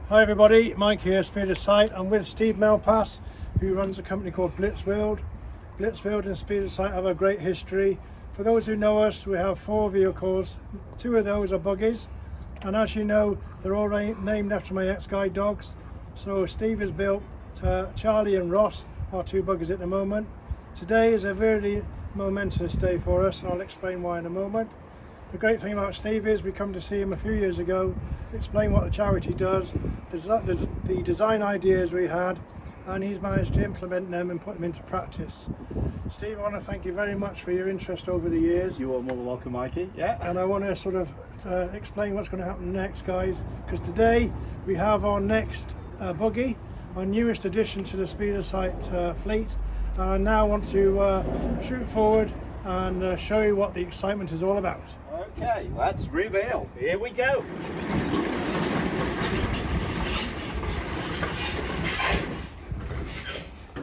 Hi everybody, Mike here, Speed of Sight. I'm with Steve Malpass, who runs a company called Blitzworld. Blitzworld and Speed of Sight have a great history. For those who know us, we have 4 vehicles. 2 of those are buggies, and as you know, they're all named after my ex-guide dogs. So Steve has built Charlie and Ross, our 2 buggies at the moment. Today is a very momentous day for us, and I'll explain why in a moment. The great thing about Steve is we come to see him a few years ago, explain what the charity does, the design ideas we had, and he's managed to implement them and put them into practice. Steve, I want to thank you very much for your interest over the years. You are more than welcome, Mikey. Yeah. And I want to sort of explain what's going to happen next, guys, because today we have our next buggy, our newest addition to the Speed of Sight fleet. And I now want to shoot forward and show you what the excitement is all about. Okay, let's reveal. Here we go.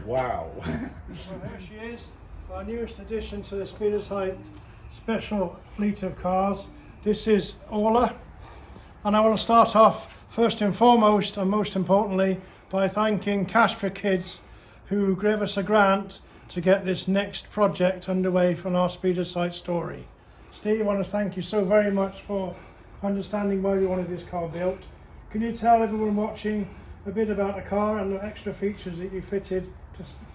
Wow. Well, here she is, our newest addition to the Speed of Sight special fleet of cars. This is Ola, and I want to start off first and foremost, and most importantly, by thanking Cash for Kids, who gave us a grant to get this next project underway from our Speed of Sight story. Steve, I want to thank you so very much for understanding why we wanted this car built. Can you tell everyone watching a bit about the car and the extra features that you fitted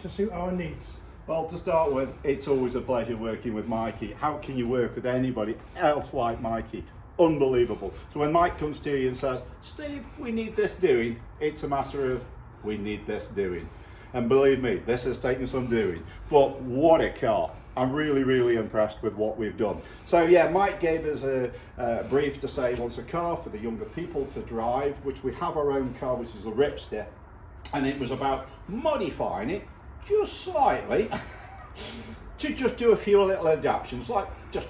to suit our needs? Well, to start with, it's always a pleasure working with Mikey. How can you work with anybody else like Mikey? Unbelievable. So when Mike comes to you and says, Steve, we need this doing, it's a matter of, we need this doing. And believe me, this has taken some doing, but what a car. I'm really impressed with what we've done. So yeah, Mike gave us a brief to say he wants a car for the younger people to drive, which we have our own car, which is a Ripster, and it was about modifying it just slightly to just do a few little adaptations, like just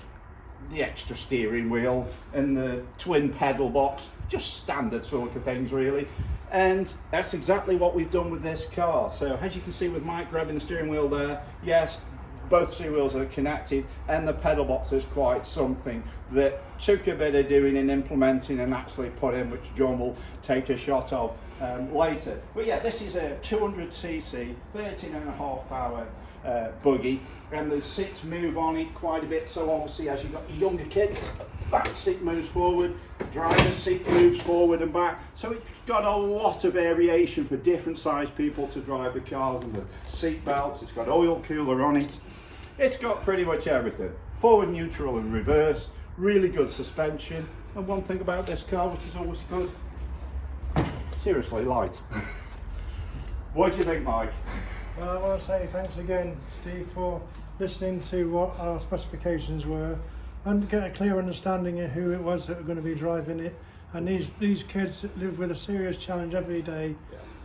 the extra steering wheel and the twin pedal box, just standard sort of things really. And that's exactly what we've done with this car. So as you can see with Mike grabbing the steering wheel there, yes, both steering wheels are connected, and the pedal box is quite something that took a bit of doing and implementing and actually put in, which John will take a shot of later. But yeah, this is a 200cc, 13.5 power buggy, and the seats move on it quite a bit. So obviously, as you've got your younger kids, back seat moves forward, driver's seat moves forward and back. So it's got a lot of variation for different sized people to drive the cars, and the seat belts. It's got oil cooler on it. It's got pretty much everything. Forward, neutral and reverse. Really good suspension. And one thing about this car, which is always good, seriously light. What do you think, Mike? Well, I want to say thanks again, Steve, for listening to what our specifications were and get a clear understanding of who it was that were going to be driving it. And these kids that live with a serious challenge every day,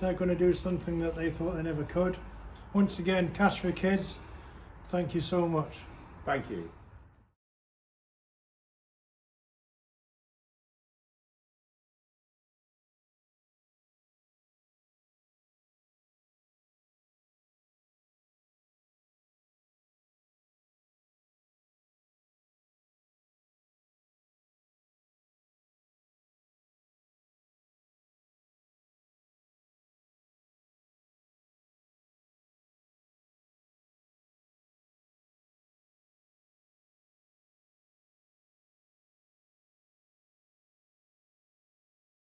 they're going to do something that they thought they never could. Once again, Cash for Kids, thank you so much. Thank you.